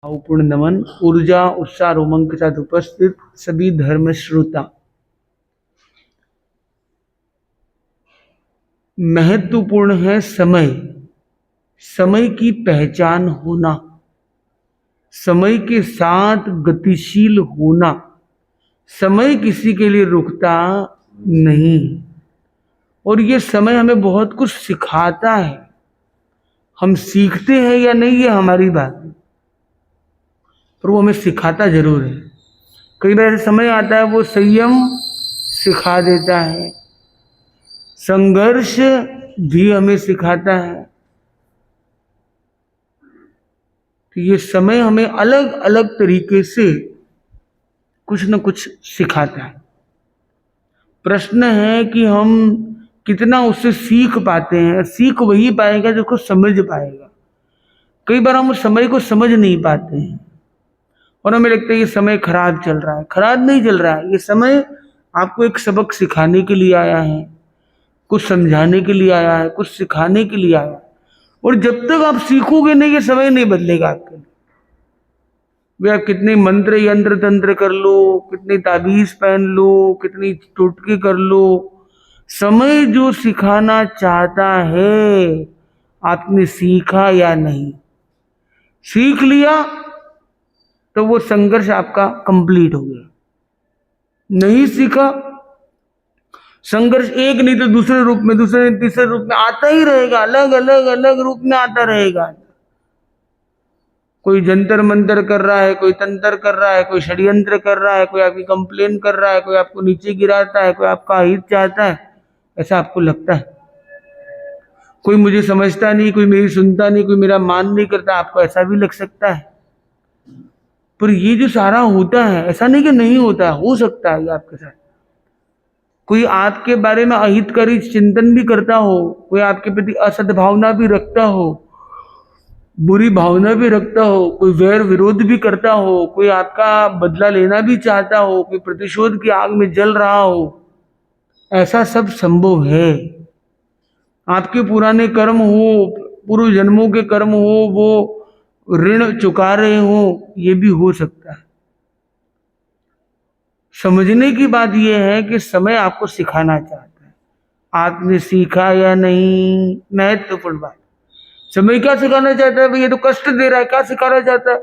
भावपूर्ण नमन। ऊर्जा उत्साह रोमांच के साथ उपस्थित सभी धर्म श्रोता, महत्वपूर्ण है समय। समय की पहचान होना, समय के साथ गतिशील होना। समय किसी के लिए रुकता नहीं और ये समय हमें बहुत कुछ सिखाता है। हम सीखते हैं या नहीं ये हमारी बात है, पर वो हमें सिखाता जरूर है। कई बार ऐसा समय आता है वो संयम सिखा देता है, संघर्ष भी हमें सिखाता है। तो ये समय हमें अलग अलग तरीके से कुछ न कुछ सिखाता है। प्रश्न है कि हम कितना उससे सीख पाते हैं। सीख वही पाएगा जो उसको समझ पाएगा। कई बार हम उस समय को समझ नहीं पाते हैं और हमें लगता है ये समय खराब चल रहा है। खराब नहीं चल रहा है, ये समय आपको एक सबक सिखाने के लिए आया है, कुछ समझाने के लिए आया है, कुछ सिखाने के लिए आया है। और जब तक आप सीखोगे नहीं, ये समय नहीं बदलेगा आपके लिए। वे आप कितने मंत्र यंत्र तंत्र कर लो, कितनी ताबीज पहन लो, कितनी टोटके कर लो, समय जो सिखाना चाहता है आपने सीखा या नहीं। सीख लिया तो वो संघर्ष आपका कंप्लीट हो गया। नहीं सीखा, संघर्ष एक नहीं तो दूसरे रूप में, दूसरे तीसरे रूप में आता ही रहेगा। अलग अलग अलग रूप में आता रहेगा। कोई जंतर मंतर कर रहा है, कोई तंत्र कर रहा है, कोई षड्यंत्र कर रहा है, कोई आपकी कंप्लेन कर रहा है, कोई आपको नीचे गिराता है, कोई आपका हित चाहता है। ऐसा आपको लगता है। कोई मुझे समझता नहीं, कोई मेरी सुनता नहीं, कोई मेरा मान नहीं करता, आपको ऐसा भी लग सकता है। पर ये जो सारा होता है, ऐसा नहीं कि नहीं होता, हो सकता है ये आपके साथ। कोई आपके बारे में अहितकारी चिंतन भी करता हो, कोई आपके प्रति असद्भावना भी रखता हो, बुरी भावना भी रखता हो, कोई वैर विरोध भी करता हो, कोई आपका बदला लेना भी चाहता हो, कोई प्रतिशोध की आग में जल रहा हो। ऐसा सब संभव है। आपके पुराने कर्म हो, पूर्व जन्मों के कर्म हो, वो ऋण चुका रहे हो, ये भी हो सकता है। समझने की बात यह है कि समय आपको सिखाना चाहता है। आपने सीखा या नहीं, महत्वपूर्ण बात। समय क्या सिखाना चाहता है? भाई ये तो कष्ट दे रहा है, क्या सिखाना चाहता है?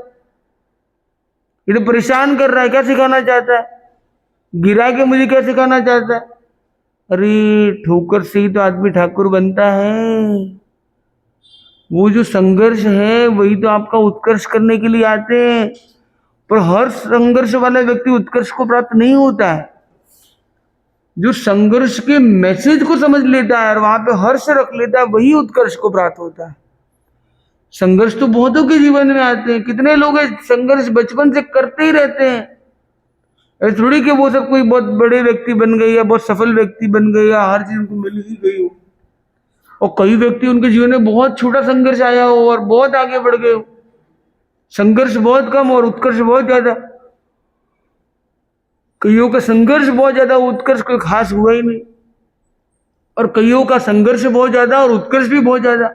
ये तो परेशान कर रहा है, क्या सिखाना चाहता है? गिरा के मुझे क्या सिखाना चाहता है? अरे ठोकर से ही तो आदमी ठाकुर बनता है। वो जो संघर्ष है वही तो आपका उत्कर्ष करने के लिए आते हैं। पर हर संघर्ष वाला व्यक्ति उत्कर्ष को प्राप्त नहीं होता है। जो संघर्ष के मैसेज को समझ लेता है और वहां पे हर्ष रख लेता है, वही उत्कर्ष को प्राप्त होता है। संघर्ष तो बहुतों के जीवन में आते हैं। कितने लोग संघर्ष बचपन से करते ही रहते हैं। ऐसे थोड़ी कि वो सब कोई बहुत बड़े व्यक्ति बन गए या बहुत सफल व्यक्ति बन गए या हर चीज उनको मिल ही गई हो। और कई व्यक्ति उनके जीवन में बहुत छोटा संघर्ष आया हो और बहुत आगे बढ़ गए हो। संघर्ष बहुत कम और उत्कर्ष बहुत ज्यादा। कईयों का संघर्ष बहुत ज्यादा, उत्कर्ष कोई खास हुआ ही नहीं। और कईयों का संघर्ष बहुत ज्यादा और उत्कर्ष भी बहुत ज्यादा।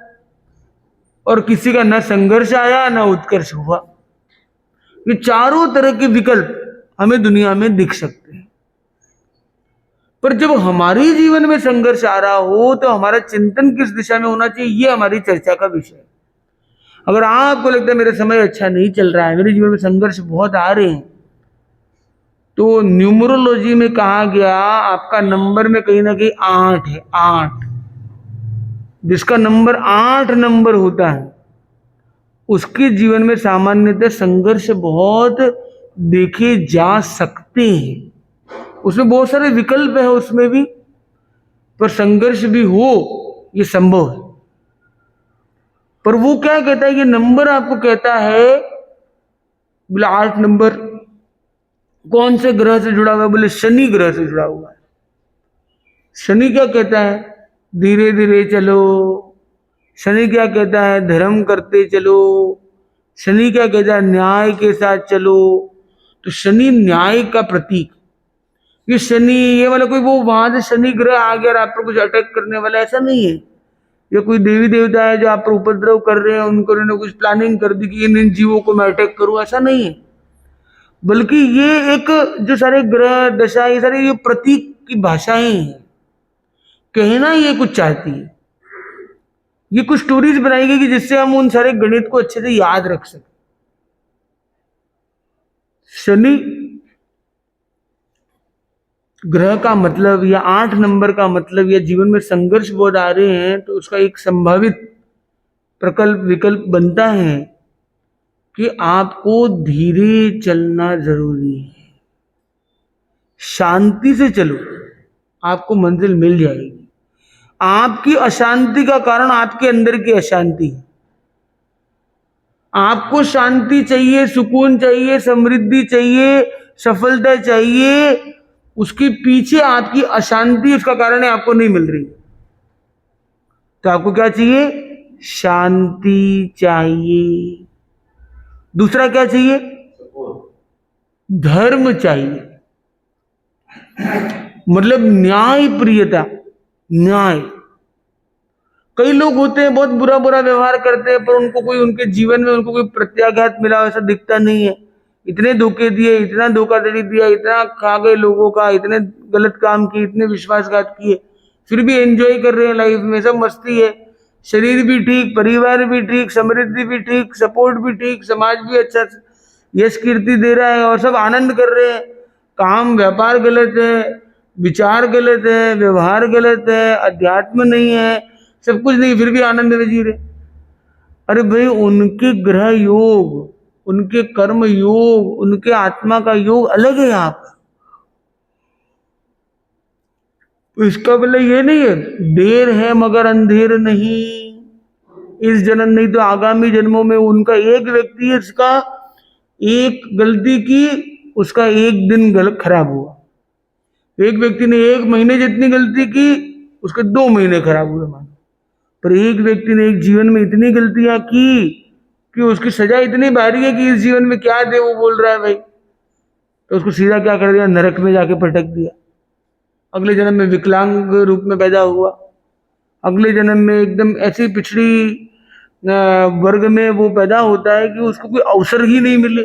और किसी का न संघर्ष आया न उत्कर्ष हुआ। ये चारों तरह के विकल्प हमें दुनिया में दिख सकते हैं। पर जब हमारे जीवन में संघर्ष आ रहा हो तो हमारा चिंतन किस दिशा में होना चाहिए, ये हमारी चर्चा का विषय है। अगर आपको लगता है मेरा समय अच्छा नहीं चल रहा है, मेरे जीवन में संघर्ष बहुत आ रहे हैं, तो न्यूमरोलॉजी में कहा गया आपका नंबर में कहीं ना कहीं 8 है। 8, जिसका नंबर 8 नंबर होता है उसके जीवन में सामान्यतः संघर्ष बहुत देखे जा सकते हैं। उसमें बहुत सारे विकल्प है उसमें भी, पर संघर्ष भी हो ये संभव है। पर वो क्या कहता है, ये नंबर आपको कहता है, बोले 8 नंबर कौन से ग्रह से जुड़ा हुआ है? बोले शनि ग्रह से जुड़ा हुआ है। शनि क्या कहता है? धीरे धीरे चलो। शनि क्या कहता है? धर्म करते चलो। शनि क्या कहता है? न्याय के साथ चलो। तो शनि न्याय का प्रतीक। ये शनि, ये वाला कोई वो वहां से शनि ग्रह आ गया और आप पर कुछ अटैक करने वाला, ऐसा नहीं है। या कोई देवी देवता है जो आप पर उपद्रव कर रहे हैं, उनको उन्होंने कुछ प्लानिंग कर दी कि इन जीवों को मैं अटैक करूं, ऐसा नहीं है। बल्कि ये एक जो सारे ग्रह दशा, ये सारे ये प्रतीक की भाषाएं हैं। कहना ये कुछ चाहती है, ये कुछ स्टोरीज बनाई गई कि जिससे हम उन सारे गणित को अच्छे से याद रख सकें। शनि ग्रह का मतलब या 8 नंबर का मतलब या जीवन में संघर्ष बहुत आ रहे हैं तो उसका एक संभावित प्रकल्प विकल्प बनता है कि आपको धीरे चलना जरूरी है। शांति से चलो, आपको मंजिल मिल जाएगी। आपकी अशांति का कारण आपके अंदर की अशांति है। आपको शांति चाहिए, सुकून चाहिए, समृद्धि चाहिए, सफलता चाहिए, उसके पीछे आपकी अशांति उसका कारण है, आपको नहीं मिल रही। तो आपको क्या चाहिए? शांति चाहिए। दूसरा क्या चाहिए? धर्म चाहिए, मतलब न्याय प्रियता, न्याय। कई लोग होते हैं बहुत बुरा बुरा व्यवहार करते हैं, पर उनको कोई उनके जीवन में उनको कोई प्रत्याघात मिला ऐसा दिखता नहीं है। इतने धोखे दिए, इतना धोखाधड़ी दिया, इतना खा गए लोगों का, इतने गलत काम किए, इतने विश्वासघात किए, फिर भी एंजॉय कर रहे हैं लाइफ में, सब मस्ती है। शरीर भी ठीक, परिवार भी ठीक, समृद्धि भी ठीक, सपोर्ट भी ठीक, समाज भी अच्छा यश कीर्ति दे रहा है और सब आनंद कर रहे हैं। काम व्यापार गलत है, विचार गलत है, व्यवहार गलत है, अध्यात्म नहीं है, सब कुछ नहीं, फिर भी आनंद में जी रहे। अरे भाई, उनके ग्रह योग, उनके कर्म योग, उनके आत्मा का योग अलग है यहाँ पर। तो इसका मतलब ये नहीं है देर है मगर अंधेर नहीं, इस जन्म नहीं तो आगामी जन्मों में उनका एक व्यक्ति है, इसका एक गलती की, उसका एक दिन गलत खराब हुआ। एक व्यक्ति ने 1 महीने जितनी गलती की, उसके 2 महीने खराब हुए मानो। पर एक व्यक्ति ने एक जीवन में इतनी गलतियां की कि उसकी सजा इतनी भारी है कि इस जीवन में क्या दे वो बोल रहा है भाई। तो उसको सीधा क्या कर दिया? नरक में जाके पटक दिया। अगले जन्म में विकलांग रूप में पैदा हुआ, अगले जन्म में एकदम ऐसी पिछड़ी वर्ग में वो पैदा होता है कि उसको कोई अवसर ही नहीं मिले।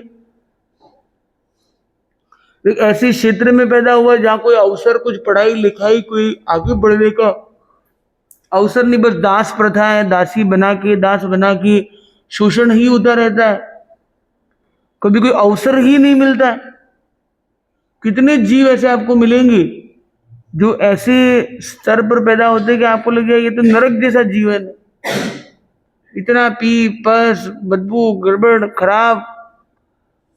एक ऐसे क्षेत्र में पैदा हुआ जहां कोई अवसर, कुछ पढ़ाई लिखाई, कोई आगे बढ़ने का अवसर नहीं, बस दास प्रथा है, दासी बना के, दास बना के शोषण ही होता रहता है, कभी कोई अवसर ही नहीं मिलता है। कितने जीव ऐसे आपको मिलेंगे जो ऐसे स्तर पर पैदा होते हैं कि आपको लग जाए ये तो नरक जैसा जीवन है, इतना पी पस, बदबू, गड़बड़, खराब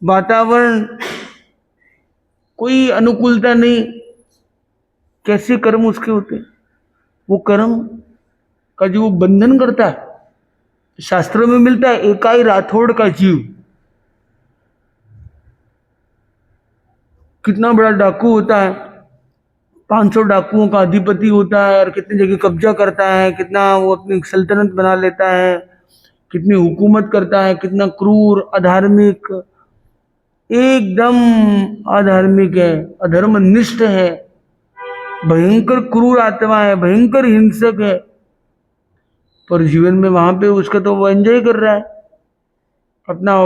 वातावरण, कोई अनुकूलता नहीं। कैसे कर्म उसके होते हैं? वो कर्म का जो वो बंधन करता है, शास्त्रों में मिलता है एकाई राठौड़ का जीव। कितना बड़ा डाकू होता है, 500 डाकुओं का अधिपति होता है और कितनी जगह कब्जा करता है, कितना वो अपनी सल्तनत बना लेता है, कितनी हुकूमत करता है, कितना क्रूर, अधार्मिक, एकदम अधार्मिक है, अधर्मनिष्ठ है, भयंकर क्रूर आत्मा है, भयंकर हिंसक है। पर जीवन में वहां पे उसका तो वो एंजॉय कर रहा है अपना,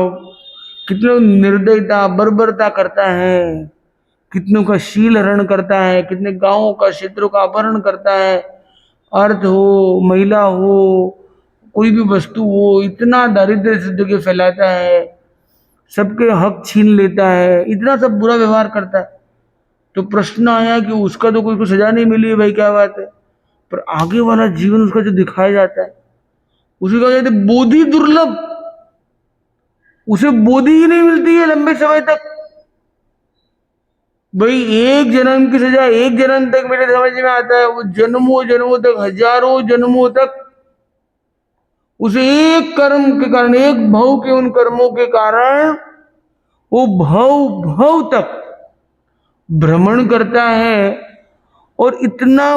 कितने निर्दयता बर्बरता करता है, कितनों का शील हरण करता है, कितने गांवों का, क्षेत्रों का अपहरण करता है, अर्थ हो, महिला हो, कोई भी वस्तु हो, इतना दारिद्र्य से जगह फैलाता है, सबके हक छीन लेता है, इतना सब बुरा व्यवहार करता है। तो प्रश्न आया कि उसका तो कोई सजा नहीं मिली है भाई, क्या बात है? पर आगे वाला जीवन उसका जो दिखाया जाता है, उसे कहा जाता है बोधि दुर्लभ, उसे बोधि ही नहीं मिलती है लंबे समय तक। भाई, एक जन्म की सजा एक जन्म तक मेरे समझ में आता है, वो जन्मों जन्मों तक, हजारों जन्मों तक उसे एक कर्म के कारण, एक भव के उन कर्मों के कारण वो भव भव तक भ्रमण करता है और इतना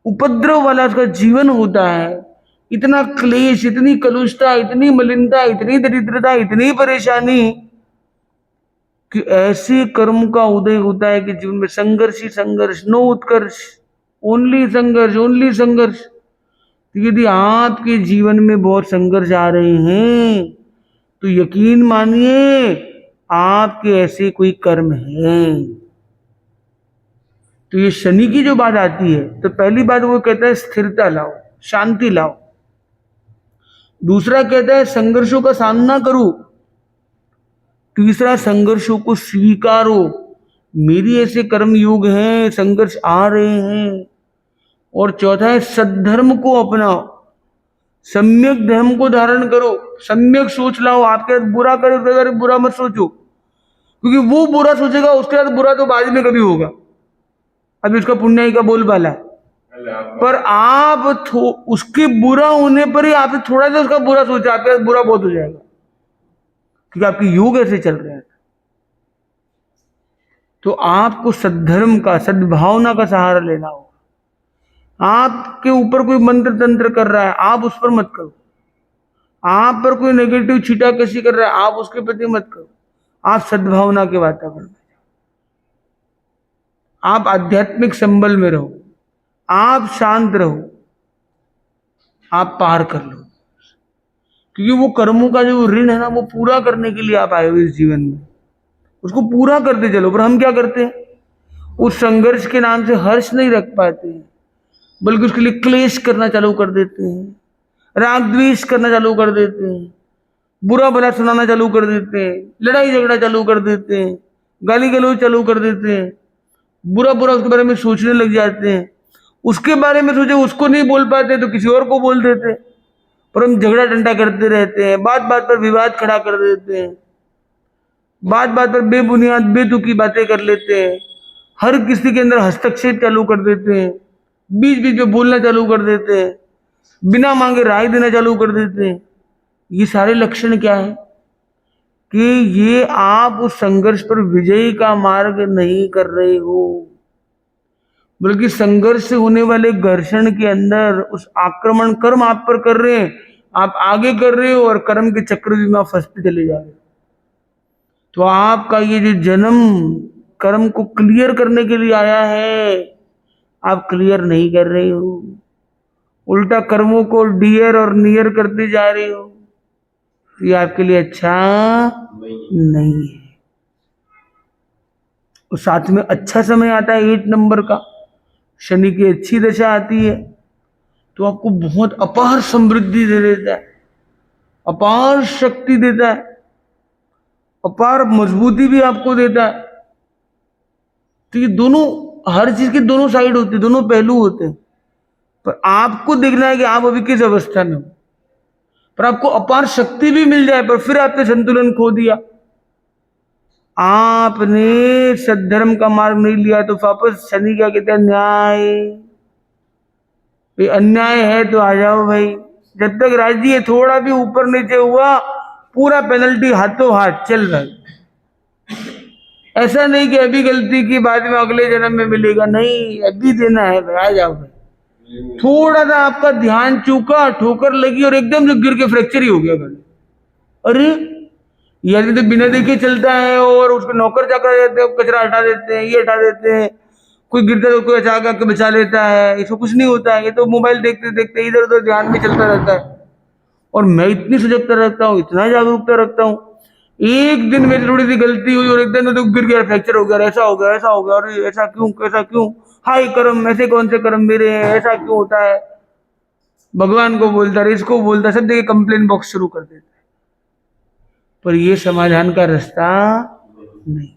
उपद्रव वाला उसका जीवन होता है, इतना क्लेश, इतनी कलुषता, इतनी मलिनता, इतनी दरिद्रता, इतनी परेशानी कि ऐसे कर्म का उदय होता है कि जीवन में संघर्ष ही संघर्ष, नो उत्कर्ष, ओनली संघर्ष, ओनली संघर्ष। तो यदि आपके जीवन में बहुत संघर्ष आ रहे हैं तो यकीन मानिए आपके ऐसे कोई कर्म है। तो ये शनि की जो बात आती है तो पहली बात वो कहता है स्थिरता लाओ, शांति लाओ। दूसरा कहता है संघर्षों का सामना करो। तीसरा संघर्षों को स्वीकारो, मेरी ऐसे कर्म योग हैं, संघर्ष आ रहे हैं। और चौथा है सद्धर्म को अपनाओ, सम्यक धर्म को धारण करो, सम्यक सोच लाओ। आपके साथ बुरा करे उसके बारे में बुरा मत सोचो, क्योंकि वो बुरा सोचेगा उसके साथ बुरा तो बाद में कभी होगा, अभी उसका पुण्य का बोलबाला है। पर आप उसके बुरा होने पर ही आपने थोड़ा सा उसका बुरा सोचा, आपके साथ बुरा बहुत हो जाएगा, क्योंकि आपके योग ऐसे चल रहे हैं। तो आपको सद्धर्म का, सद्भावना का सहारा लेना होगा। आपके ऊपर कोई मंत्र तंत्र कर रहा है, आप उस पर मत करो। आप पर कोई नेगेटिव छीटा कसी कर रहा है, आप उसके प्रति मत करो। आप सद्भावना के वातावरण में, आप आध्यात्मिक संबल में रहो, आप शांत रहो, आप पार कर लो। क्योंकि वो कर्मों का जो ऋण है ना, वो पूरा करने के लिए आप आए हो इस जीवन में, उसको पूरा करते चलो। पर हम क्या करते हैं, उस संघर्ष के नाम से हर्ष नहीं रख पाते हैं, बल्कि उसके लिए क्लेश करना चालू कर देते हैं, राग द्वेष करना चालू कर देते हैं, बुरा भला सुनाना चालू कर देते हैं, लड़ाई झगड़ा चालू कर देते हैं, गाली गलौज चालू कर देते हैं, बुरा बुरा उसके बारे में सोचने लग जाते हैं। उसके बारे में सोचे, उसको नहीं बोल पाते तो किसी और को बोल देते हैं। पर हम झगड़ा डंडा करते रहते हैं, बात बात पर विवाद खड़ा कर देते हैं, बात बात पर बेबुनियाद बेतुकी बातें कर लेते हैं, हर किसी के अंदर हस्तक्षेप चालू कर देते हैं, बीच बीच में बोलना चालू कर देते हैं, बिना मांगे राय देना चालू कर देते हैं। ये सारे लक्षण क्या है कि ये आप उस संघर्ष पर विजय का मार्ग नहीं कर रहे हो, बल्कि संघर्ष से होने वाले घर्षण के अंदर उस आक्रमण कर्म आप पर कर रहे हैं, आप आगे कर रहे हो और कर्म के चक्रव्यूह में फंसते चले जा रहे हो। तो आपका ये जो जन्म कर्म को क्लियर करने के लिए आया है, आप क्लियर नहीं कर रहे हो, उल्टा कर्मों को डियर और नियर करते जा रहे हो। ये आपके लिए अच्छा नहीं है। और साथ में अच्छा समय आता है 8 नंबर का, शनि की अच्छी दशा आती है, तो आपको बहुत अपार समृद्धि दे देता है, अपार शक्ति देता है, अपार मजबूती भी आपको देता है। तो ये दोनों, हर चीज की दोनों साइड होती है, दोनों पहलू होते हैं। पर आपको देखना है कि आप अभी किस अवस्था में हो। पर आपको अपार शक्ति भी मिल जाए पर फिर आपने संतुलन खो दिया, आपने सद्धर्म का मार्ग नहीं लिया, तो वापस शनि क्या कहते हैं, न्याय। अन्याय है तो आ जाओ भाई, जब तक राजी है, थोड़ा भी ऊपर नीचे हुआ पूरा पेनल्टी हाथों हाथ चल रहा है। ऐसा नहीं कि अभी गलती की बाद में अगले जन्म में मिलेगा, नहीं, अभी देना है भाई, आ जाओ भाई। थोड़ा सा आपका ध्यान चूका, ठोकर लगी और एकदम से गिर के फ्रैक्चर ही हो गया भाई। अरे यदि तो बिना देखे चलता है और उसको नौकर चाकर देते हैं, कचरा हटा देते हैं, ये हटा देते हैं, कोई गिरता है तो कोई अचानक आके बचा लेता है, इसको कुछ नहीं होता है। ये तो मोबाइल देखते देखते इधर उधर ध्यान में चलता रहता है। और मैं इतनी सजगता रखता हूँ, इतना जागरूकता रखता हूँ, एक दिन मेरी थोड़ी सी गलती हुई और एकदम तो गिर गया, फ्रैक्चर हो गया, ऐसा हो गया, ऐसा हो गया, और ऐसा क्यों, कैसा क्यों, हाय कर्म, ऐसे कौन से कर्म मेरे हैं, ऐसा क्यों होता है। भगवान को बोलता है, इसको बोलता है, सब जगह कंप्लेन बॉक्स शुरू कर देता है। पर ये समाधान का रास्ता नहीं।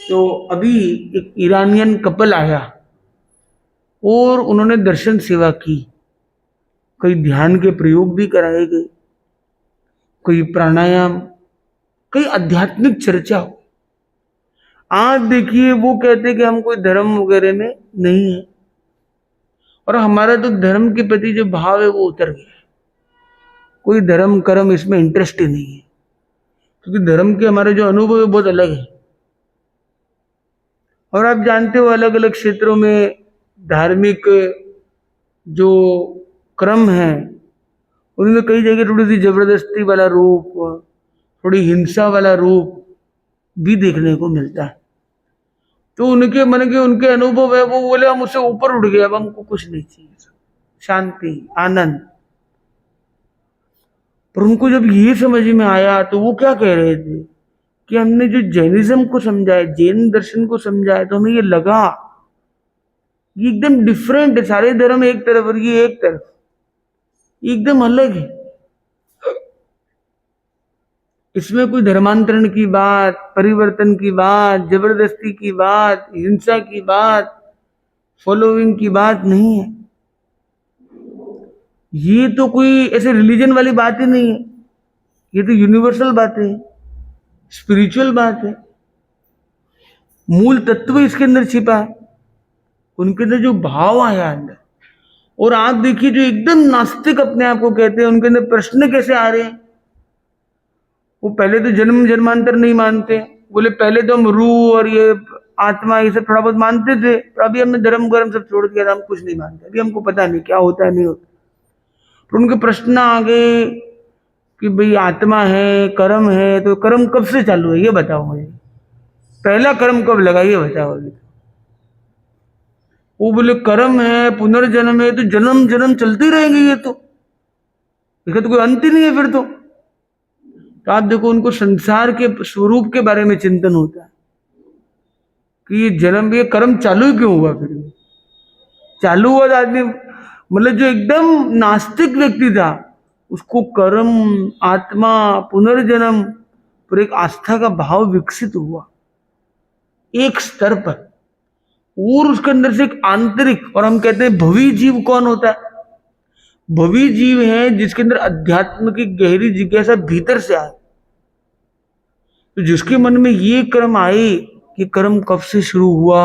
तो अभी एक ईरानियन कपल आया और उन्होंने दर्शन सेवा की, कई ध्यान के प्रयोग भी कराए गए, कोई प्राणायाम, कई आध्यात्मिक चर्चा हो। आज देखिए वो कहते कि हम कोई धर्म वगैरह में नहीं है, और हमारा तो धर्म के प्रति जो भाव है वो उतर गया है। कोई धर्म कर्म इसमें इंटरेस्ट ही नहीं है, क्योंकि धर्म के हमारे जो अनुभव है बहुत अलग है। और आप जानते हो अलग अलग क्षेत्रों में धार्मिक जो क्रम है उनमें कई जगह थोड़ी सी जबरदस्ती वाला रूप, थोड़ी हिंसा वाला रूप भी देखने को मिलता है। तो उनके मन के उनके अनुभव है, वो बोले हम उससे ऊपर उठ गए, अब हमको कुछ नहीं चाहिए। शांति, आनंद। पर उनको जब ये समझ में आया तो वो क्या कह रहे थे कि हमने जो जैनिज्म को समझा है, जैन दर्शन को समझा है, तो हमें ये लगा ये एकदम डिफरेंट है। सारे धर्म एक तरफ और ये एक तरफ, एकदम अलग है। इसमें कोई धर्मांतरण की बात, परिवर्तन की बात, जबरदस्ती की बात, हिंसा की बात, फॉलोइंग की बात नहीं है। ये तो कोई ऐसे रिलीजन वाली बात ही नहीं है, ये तो यूनिवर्सल बातें हैं, स्पिरिचुअल बात है। मूल तत्व इसके अंदर छिपा है, उनके अंदर जो भाव आया अंदर। और आप देखिए जो एकदम नास्तिक अपने आप को कहते हैं, उनके अंदर प्रश्न कैसे आ रहे हैं। वो पहले तो जन्म जन्मांतर नहीं मानते, बोले पहले तो हम रूह और ये आत्मा ये सब थोड़ा बहुत मानते थे, पर अभी हमने धर्म गर्म सब छोड़ दिया, हम कुछ नहीं मानते, अभी हमको पता नहीं क्या होता है नहीं होता। तो उनके प्रश्न आ गए कि भाई आत्मा है, कर्म है, तो कर्म कब से चालू है ये बताओ मुझे, पहला कर्म कब लगा ये बताओ अभी। वो बोले कर्म है, पुनर्जन्म है, तो जन्म जन्म चलते रहेंगे ये तो, इसका तो कोई अंत ही नहीं है फिर तो। आप देखो उनको संसार के स्वरूप के बारे में चिंतन होता है कि ये जन्म, ये कर्म चालू ही क्यों हुआ, फिर चालू हुआ आदमी, मतलब जो एकदम नास्तिक व्यक्ति था उसको कर्म, आत्मा, पुनर्जन्म पर एक आस्था का भाव विकसित हुआ एक स्तर पर। और उसके अंदर से एक आंतरिक, और हम कहते हैं भवी जीव कौन होता है, भवी जीव है जिसके अंदर अध्यात्म की गहरी जिज्ञासा भीतर से आए। तो जिसके मन में ये कर्म आए कि कर्म कब से शुरू हुआ,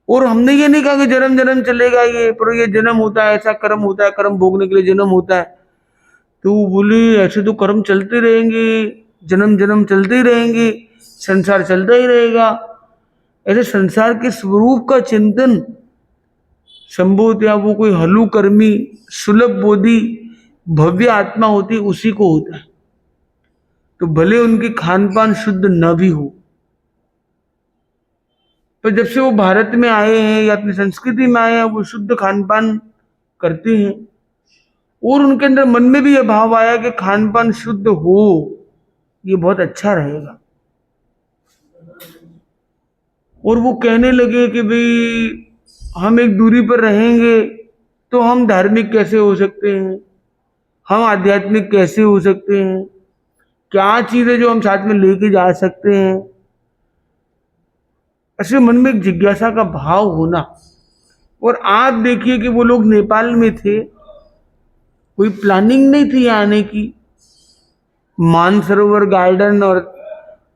और हमने ये नहीं कहा कि जन्म जन्म चलेगा ये, पर ये जन्म होता है, ऐसा कर्म होता है, कर्म भोगने के लिए जन्म होता है। तो बोले ऐसे तो कर्म चलते रहेंगे, जन्म जन्म चलते ही रहेंगे, संसार चलता ही रहेगा। ऐसे संसार के स्वरूप का चिंतन संभवतया वो कोई हलु कर्मी, सुलभ बोधि, भव्य आत्मा होती उसी को होता है। तो भले उनकी खान पान शुद्ध न भी हो, पर जब से वो भारत में आए हैं या अपनी संस्कृति में आए हैं, वो शुद्ध खान पान करते हैं। और उनके अंदर मन में भी यह भाव आया कि खान पान शुद्ध हो, ये बहुत अच्छा रहेगा। और वो कहने लगे कि भाई हम एक दूरी पर रहेंगे तो हम धार्मिक कैसे हो सकते हैं, हम आध्यात्मिक कैसे हो सकते हैं, क्या चीजें जो हम साथ में लेके जा सकते हैं। ऐसे मन में एक जिज्ञासा का भाव होना। और आप देखिए कि वो लोग नेपाल में थे, कोई प्लानिंग नहीं थी आने की, मानसरोवर गार्डन और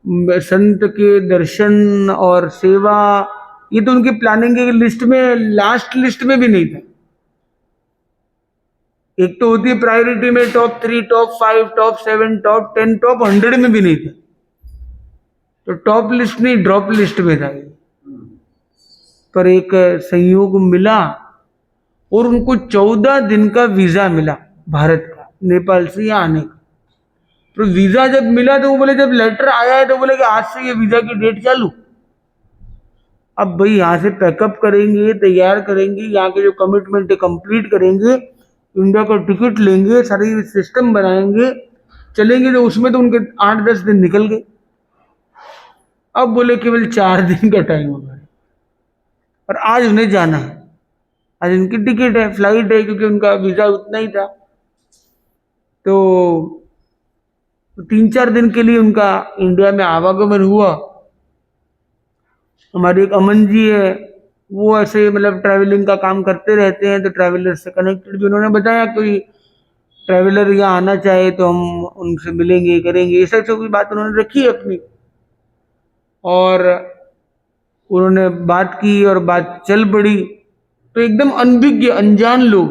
संत के दर्शन और सेवा, ये तो उनकी प्लानिंग की लिस्ट में, लास्ट लिस्ट में भी नहीं था। एक तो होती है प्रायोरिटी में top 3, top 5, top 7, top 10, top 100 में भी नहीं था। तो टॉप लिस्ट नहीं, ड्रॉप लिस्ट में था। पर एक संयोग मिला और उनको 14 दिन का वीजा मिला भारत का, नेपाल से यहाँ आने का। तो वीजा जब मिला तो वो बोले, जब लेटर आया है तो बोले कि आज से ये वीजा की डेट चालू। अब भाई यहाँ से पैकअप करेंगे, तैयार करेंगे, यहाँ के जो कमिटमेंट है कंप्लीट करेंगे, इंडिया का टिकट लेंगे, सारी सिस्टम बनाएंगे, चलेंगे। तो उसमें तो उनके 8-10 दिन निकल गए। अब बोले केवल 4 दिन का टाइम होगा और आज उन्हें जाना है, आज उनकी टिकट है, फ्लाइट है, क्योंकि उनका वीजा उतना ही था। तो 3-4 दिन के लिए उनका इंडिया में आवागमन हुआ। हमारे एक अमन जी है, वो ऐसे मतलब ट्रैवलिंग का काम करते रहते हैं, तो ट्रैवलर से कनेक्टेड भी, उन्होंने बताया कोई ट्रैवलर यहाँ आना चाहे तो हम उनसे मिलेंगे, करेंगे, ऐसा कोई बात उन्होंने रखी है अपनी। और उन्होंने बात की और बात चल पड़ी। तो एकदम अनभिज्ञ, अनजान लोग,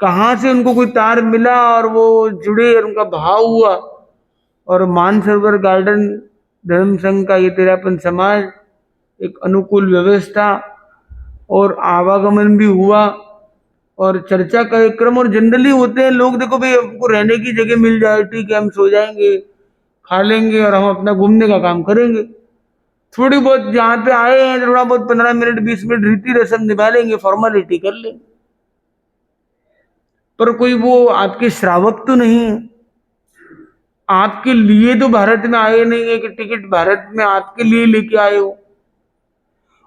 कहाँ से उनको कोई तार मिला और वो जुड़े और उनका भाव हुआ। और मानसरोवर गार्डन धर्म संघ का ये 13पन समाज, एक अनुकूल व्यवस्था और आवागमन भी हुआ और चर्चा कार्यक्रम। और जनरली होते हैं लोग, देखो भाई हमको रहने की जगह मिल जाए, ठीक है, हम सो जाएंगे, खा लेंगे और हम अपना घूमने का काम करेंगे। थोड़ी बहुत जहाँ पे आए हैं, थोड़ा बहुत 15 मिनट 20 मिनट रीति रस्म निभा लेंगे, फॉर्मेलिटी कर लेंगे। पर कोई वो आपके श्रावक तो नहीं है, आपके लिए तो भारत में आए नहीं है कि टिकट भारत में आपके लिए लेके आए हो।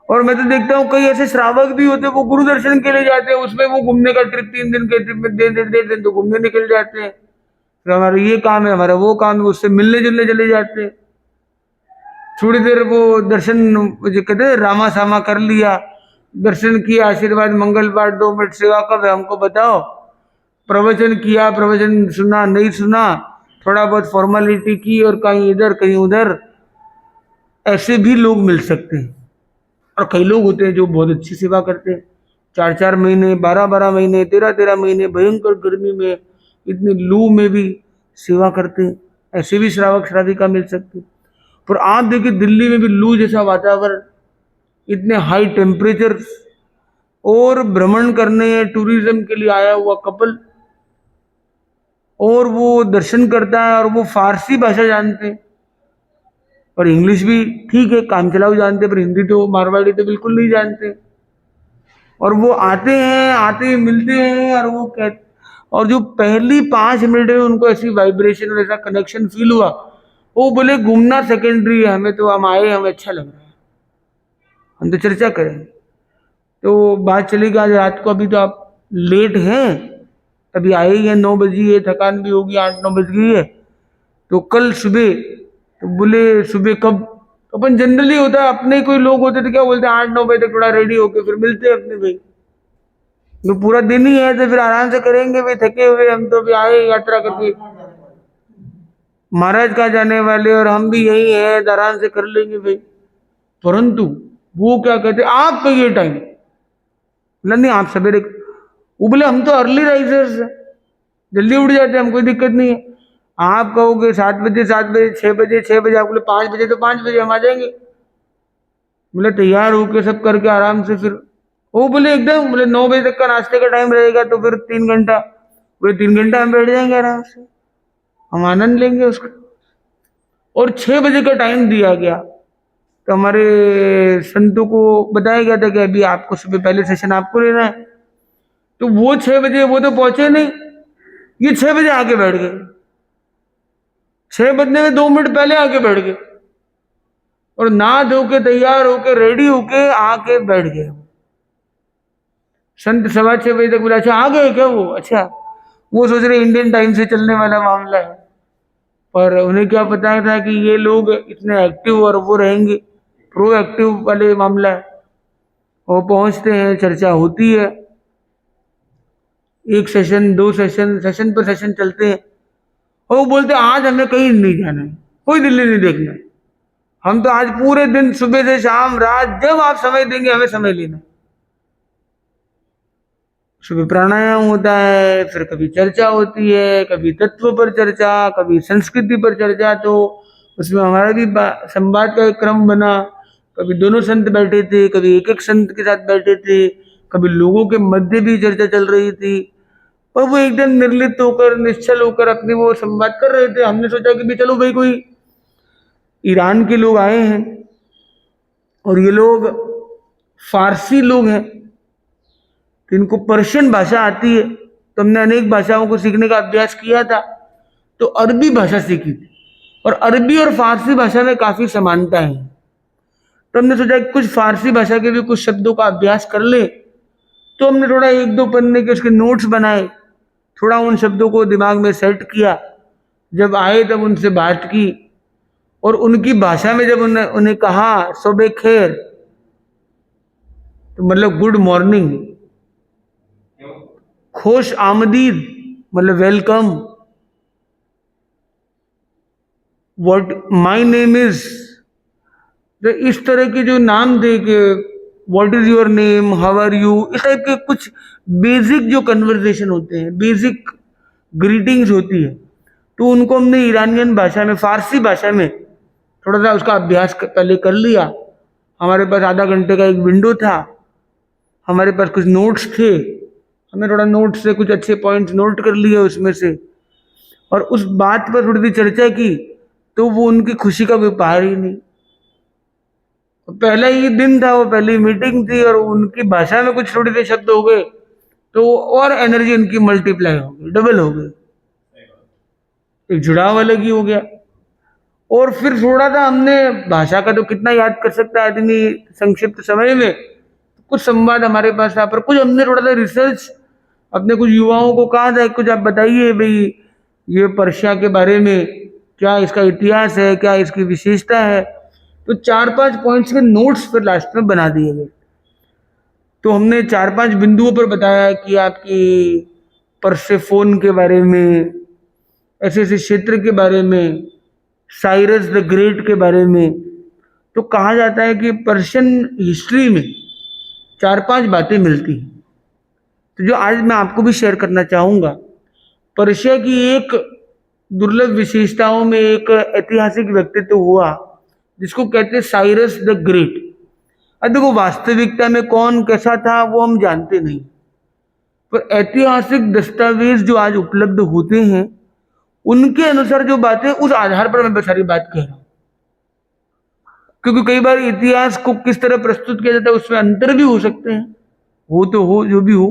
और मैं तो देखता हूँ कई ऐसे श्रावक भी होते हैं, वो गुरु दर्शन के लिए जाते हैं, उसमें वो घूमने का ट्रिप 3 दिन के ट्रिप में 1.5 दिन तो घूमने निकल जाते हैं। फिर हमारा ये काम है, हमारा वो काम है, उससे मिलने जुलने चले जाते हैं। थोड़ी देर वो दर्शन जो कहते हैं रामा सामा कर लिया, दर्शन किया, आशीर्वाद मंगल पाठ 2 मिनट सेवा कब है हमको बताओ, प्रवचन किया, प्रवचन सुना नहीं सुना, थोड़ा बहुत फॉर्मेलिटी की और कहीं इधर कहीं उधर, ऐसे भी लोग मिल सकते हैं। और कई लोग होते हैं जो बहुत अच्छी सेवा करते हैं, 4-4 महीने, 12-12 महीने, 13-13 महीने भयंकर गर्मी में, इतनी लू में भी सेवा करते हैं। ऐसे भी श्रावक श्राविका मिल सकते हैं। पर आप देखिए दिल्ली में भी लू जैसा वातावरण, इतने हाई टेम्परेचर, और भ्रमण करने टूरिज्म के लिए आया हुआ कपल, और वो दर्शन करता है और वो फारसी भाषा जानते हैं और इंग्लिश भी ठीक है काम चलाओ जानते, पर हिंदी तो मारवाड़ी तो बिल्कुल नहीं जानते। और वो आते हैं, आते मिलते हैं, और वो कहते, और जो पहली 5 मिनट में उनको ऐसी वाइब्रेशन और ऐसा कनेक्शन फील हुआ, वो बोले घूमना सेकेंडरी है, हमें तो हम आए, हमें अच्छा लग रहा है, हम तो चर्चा करें। तो बात चली कि आज रात को अभी तो आप लेट हैं, अभी आए ही हैं, 9 बजी है, थकान भी होगी, 8-9 बज गई है, तो कल सुबह, तो बोले सुबह कब, तो अपन जनरली होता है अपने कोई लोग होते तो क्या बोलते हैं 8-9 बजे तक थोड़ा रेडी होके फिर मिलते हैं अपने भाई, तो पूरा दिन ही है तो फिर आराम से करेंगे भाई, थके हुए हम तो अभी आए यात्रा करके, महाराज कहाँ जाने वाले, और हम भी यही है तो आराम से कर लेंगे भाई। परंतु वो क्या कहते आप कहिए टाइम, बोला नहीं आप सवेरे, वो बोले हम तो अर्ली राइजर्स हैं, जल्दी उठ जाते हैं, हम कोई दिक्कत नहीं है। आप कहोगे 7 बजे, 7 बजे, 6 बजे, 6 बजे, आप बोले 5 बजे, तो 5 बजे हम आ जाएंगे। बोले तैयार होके सब करके आराम से फिर, वो बोले एकदम, बोले 9 बजे तक का नाश्ते का टाइम रहेगा तो फिर 3 घंटा, बोले 3 घंटा हम बैठ जाएंगे आराम से, हम आनंद लेंगे उसका। और 6 बजे का टाइम दिया गया, तो हमारे संतों को बताया गया था कि अभी आपको सुबह पहले सेशन आपको लेना है, तो वो 6 बजे वो तो पहुंचे नहीं, ये 6 बजे आके बैठ गए, 6 बजने में 2 मिनट पहले आके बैठ गए, और नहा धो के तैयार होके रेडी होके आके बैठ गए। संत 6:15 तक बोला अच्छा आ गए क्या वो, अच्छा वो सोच रहे इंडियन टाइम से चलने वाला मामला है, पर उन्हें क्या पता था कि ये लोग इतने एक्टिव और वो रहेंगे, प्रोएक्टिव वाले मामला है। वो पहुंचते हैं, चर्चा होती है, 1 सेशन 2 सेशन, सेशन पर सेशन चलते हैं, और वो बोलते हैं आज हमें कहीं नहीं जाना है, कोई दिल्ली नहीं देखना है, हम तो आज पूरे दिन सुबह से शाम रात जब आप समय देंगे हमें समय लेना है। सुबह प्राणायाम होता है, फिर कभी चर्चा होती है, कभी तत्व पर चर्चा, कभी संस्कृति पर चर्चा, तो उसमें हमारा भी संवाद का एक क्रम बना, कभी दोनों संत बैठे थे, कभी एक एक संत के साथ बैठे थे, कभी लोगों के मध्य भी चर्चा चल रही थी, और वो एकदम निर्लिप्त होकर निश्चल होकर अपने वो संवाद कर रहे थे। हमने सोचा कि भी चलो भाई कोई ईरान के लोग आए हैं और ये लोग फारसी लोग हैं, तो इनको पर्शियन भाषा आती है, तो हमने अनेक भाषाओं को सीखने का अभ्यास किया था, तो अरबी भाषा सीखी थी, और अरबी और फारसी भाषा में काफी समानता है, तो हमने सोचा कि कुछ फारसी भाषा के भी कुछ शब्दों का अभ्यास कर ले। तो हमने थोड़ा 1-2 पन्ने के उसके नोट्स बनाए, थोड़ा उन शब्दों को दिमाग में सेट किया, जब आए तब उनसे बात की, और उनकी भाषा में जब उन्हें कहा सुबह खैर, तो मतलब गुड मॉर्निंग, खुश आमदीद मतलब welcome, what my name is, तो इस तरह के जो नाम दे के what is your name, how are you, इस टाइप के कुछ बेसिक जो कन्वर्सेशन होते हैं, बेसिक ग्रीटिंग्स होती है, तो उनको हमने ईरानियन भाषा में, फारसी भाषा में थोड़ा सा उसका अभ्यास पहले कर लिया। हमारे पास आधा घंटे का एक विंडो था, हमारे पास कुछ नोट्स थे, हमने थोड़ा नोट्स से कुछ अच्छे पॉइंट्स नोट कर लिए उसमें से, और उस बात पर थोड़ी सी चर्चा की, तो वो उनकी खुशी का व्यापार ही नहीं। पहला ही दिन था, वो पहली मीटिंग थी, और उनकी भाषा में कुछ थोड़े से शब्द हो गए, तो और एनर्जी इनकी मल्टीप्लाई हो गई, डबल हो गई, एक जुड़ाव अलग ही हो गया। और फिर थोड़ा सा हमने, भाषा का तो कितना याद कर सकता है आदमी संक्षिप्त समय में, कुछ संवाद हमारे पास था, पर कुछ हमने थोड़ा सा रिसर्च अपने कुछ युवाओं को कहा था, कुछ आप बताइए भाई ये पर्शिया के बारे में, क्या इसका इतिहास है, क्या इसकी विशेषता है। तो 4-5 पॉइंट्स के नोट्स फिर लास्ट में बना दिए गए। तो हमने 4-5 बिंदुओं पर बताया कि आपकी परसेफोन के बारे में, ऐसे ऐसे क्षेत्र के बारे में, साइरस द ग्रेट के बारे में। तो कहा जाता है कि पर्शियन हिस्ट्री में 4-5 बातें मिलती हैं, तो जो आज मैं आपको भी शेयर करना चाहूँगा। पर्शिया की एक दुर्लभ विशेषताओं में एक ऐतिहासिक व्यक्तित्व हुआ जिसको कहते हैं साइरस द ग्रेट। अब देखो वास्तविकता में कौन कैसा था वो हम जानते नहीं, पर ऐतिहासिक दस्तावेज जो आज उपलब्ध होते हैं उनके अनुसार जो बातें, उस आधार पर मैं सारी बात कह रहा हूँ। क्योंकि कई बार इतिहास को किस तरह प्रस्तुत किया जाता है उसमें अंतर भी हो सकते हैं, हो तो हो जो भी हो।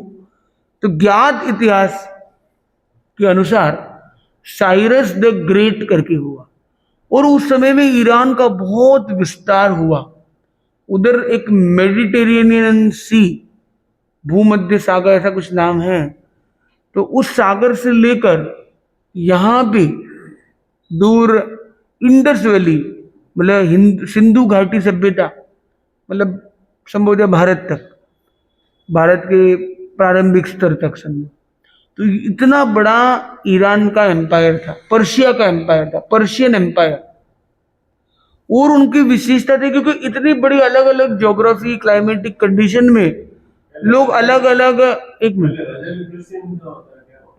तो ज्ञात इतिहास के अनुसार साइरस द ग्रेट करके हुआ, और उस समय में ईरान का बहुत विस्तार हुआ। उधर एक मेडिटेरेनियन सी, भूमध्य सागर ऐसा कुछ नाम है, तो उस सागर से लेकर यहाँ पे दूर इंडस वैली, मतलब सिंधु घाटी सभ्यता, मतलब संभवतः भारत तक, भारत के प्रारंभिक स्तर तक समझो। तो इतना बड़ा ईरान का एम्पायर था, पर्शिया का एम्पायर था, पर्शियन एम्पायर। और उनकी विशेषता थी क्योंकि इतनी बड़ी अलग अलग ज्योग्राफी, क्लाइमेटिक कंडीशन में लोग अलग अलग, एक मिनट,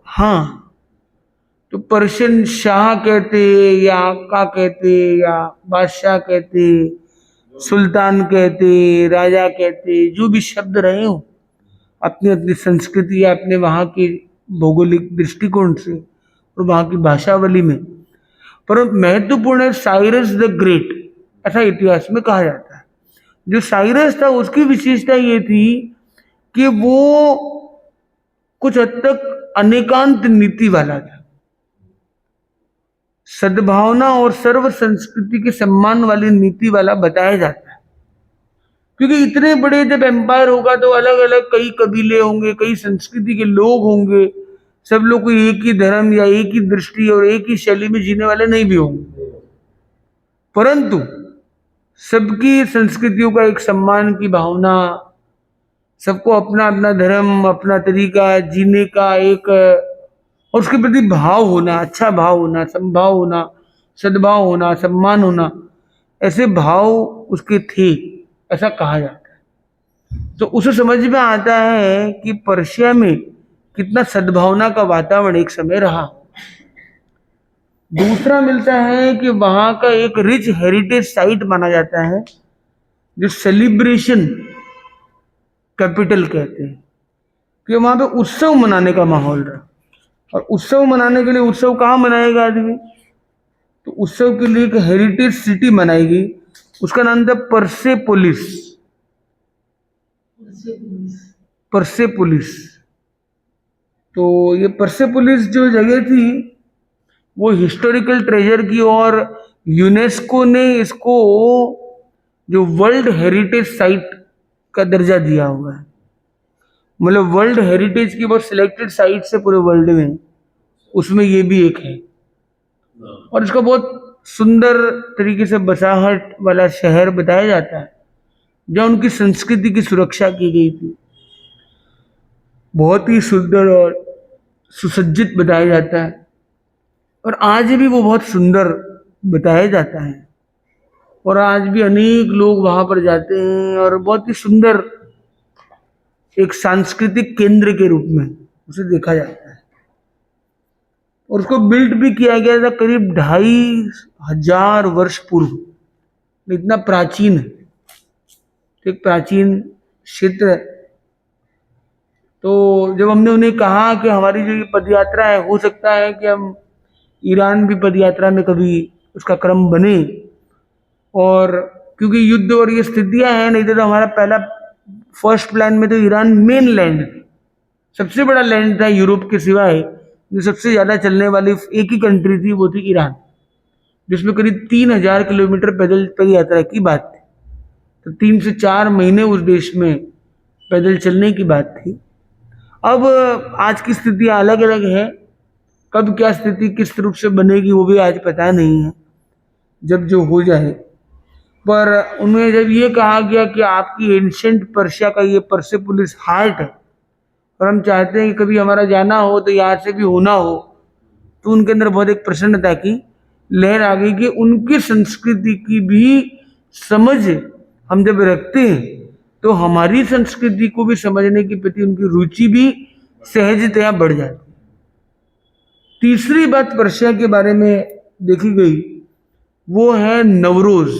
हाँ, तो पर्शियन शाह कहते या आका कहते या बादशाह कहते, सुल्तान कहते, राजा कहते, जो भी शब्द रहे हो अपनी अपनी संस्कृति या अपने वहाँ की भौगोलिक दृष्टिकोण से और वहाँ की भाषावली में। पर महत्वपूर्ण है साइरस द ग्रेट, ऐसा इतिहास में कहा जाता है। जो साइरस था उसकी विशेषता ये थी कि वो कुछ हद तक अनेकांत नीति वाला था, सद्भावना और सर्व संस्कृति के सम्मान वाली नीति वाला बताया जाता है। क्योंकि इतने बड़े जब एम्पायर होगा तो अलग अलग कई कबीले होंगे, कई संस्कृति के लोग होंगे, सब लोग कोई एक ही धर्म या एक ही दृष्टि और एक ही शैली में जीने वाले नहीं भी होंगे, परंतु सबकी संस्कृतियों का एक सम्मान की भावना, सबको अपना अपना धर्म, अपना तरीका जीने का एक, और उसके प्रति भाव होना, अच्छा भाव होना, समभाव होना, सद्भाव होना, सम्मान होना, ऐसे भाव उसके थे, ऐसा कहा जाता है। तो उसे समझ में आता है कि पर्शिया में कितना सद्भावना का वातावरण एक समय रहा। दूसरा मिलता है कि वहां का एक रिच हेरिटेज साइट माना जाता है, जो सेलिब्रेशन कैपिटल कहते हैं, कि वहां पे उत्सव मनाने का माहौल रहा। और उत्सव मनाने के लिए, उत्सव कहाँ मनाएगा आदमी, तो उत्सव के लिए एक हेरिटेज सिटी बनाएगी, उसका नाम था परसेपोलिस। परसेपोलिस। तो ये परसेपोलिस जो जगह थी वो हिस्टोरिकल ट्रेजर की, और यूनेस्को ने इसको जो वर्ल्ड हेरिटेज साइट का दर्जा दिया हुआ है। मतलब वर्ल्ड हेरिटेज की बहुत सिलेक्टेड साइट से पूरे वर्ल्ड में, उसमें ये भी एक है। और इसका बहुत सुंदर तरीके से बसाहट वाला शहर बताया जाता है, जहाँ उनकी संस्कृति की सुरक्षा की गई थी। बहुत ही सुंदर और सुसज्जित बताया जाता है, और आज भी वो बहुत सुंदर बताया जाता है, और आज भी अनेक लोग वहां पर जाते हैं, और बहुत ही सुंदर एक सांस्कृतिक केंद्र के रूप में उसे देखा जाता है। और उसको बिल्ड भी किया गया था करीब 2500 वर्ष पूर्व। इतना प्राचीन है, एक प्राचीन क्षेत्र है। तो जब हमने उन्हें कहा कि हमारी जो ये पदयात्रा है, हो सकता है कि हम ईरान भी पदयात्रा में कभी उसका क्रम बने, और क्योंकि युद्ध और ये स्थितियां हैं, नहीं तो हमारा पहला फर्स्ट प्लान में तो ईरान मेन लैंड थी, सबसे बड़ा लैंड था यूरोप के सिवाय, जो सबसे ज्यादा चलने वाली एक ही कंट्री थी, वो थी ईरान, जिसमें करीब 3000 किलोमीटर पैदल पद यात्रा की बात थी। तो 3 से 4 महीने उस देश में पैदल चलने की बात थी। अब आज की स्थिति अलग अलग है, कब क्या स्थिति किस रूप से बनेगी वो भी आज पता नहीं है, जब जो हो जाए। पर उन्हें जब ये कहा गया कि आपकी एंशिएंट पर्शिया का ये परसेपोलिस हार्ट है और हम चाहते हैं कि कभी हमारा जाना हो तो यहाँ से भी होना हो, तो उनके अंदर बहुत एक प्रसन्नता की लहर आ गई कि उनकी संस्कृति की भी समझ हम जब रखते हैं तो हमारी संस्कृति को भी समझने के प्रति उनकी रुचि भी सहजतया बढ़ जाती है। तीसरी बात पर्शिया के बारे में देखी गई वो है नवरोज।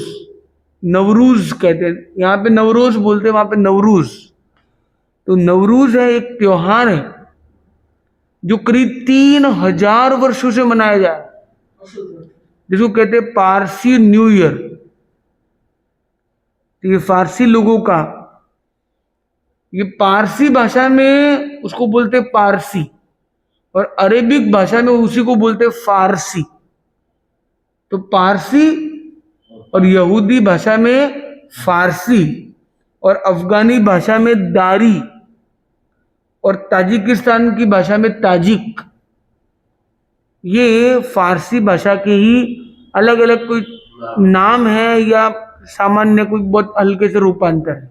नवरूज कहते हैं, यहाँ पे नवरोज बोलते हैं, वहां पे नवरूज। तो नवरूज है एक त्योहार है जो करीब 3000 वर्षों से मनाया जा रहा है, जिसको कहते हैं पारसी न्यू ईयर। तो ये फारसी लोगों का, ये पारसी भाषा में उसको बोलते हैं पारसी, और अरेबिक भाषा में उसी को बोलते हैं फारसी। तो पारसी और यहूदी भाषा में फारसी, और अफगानी भाषा में दारी, और ताजिकिस्तान की भाषा में ताजिक। ये फारसी भाषा के ही अलग अलग कोई नाम है या सामान्य कोई बहुत हल्के से रूपांतर है।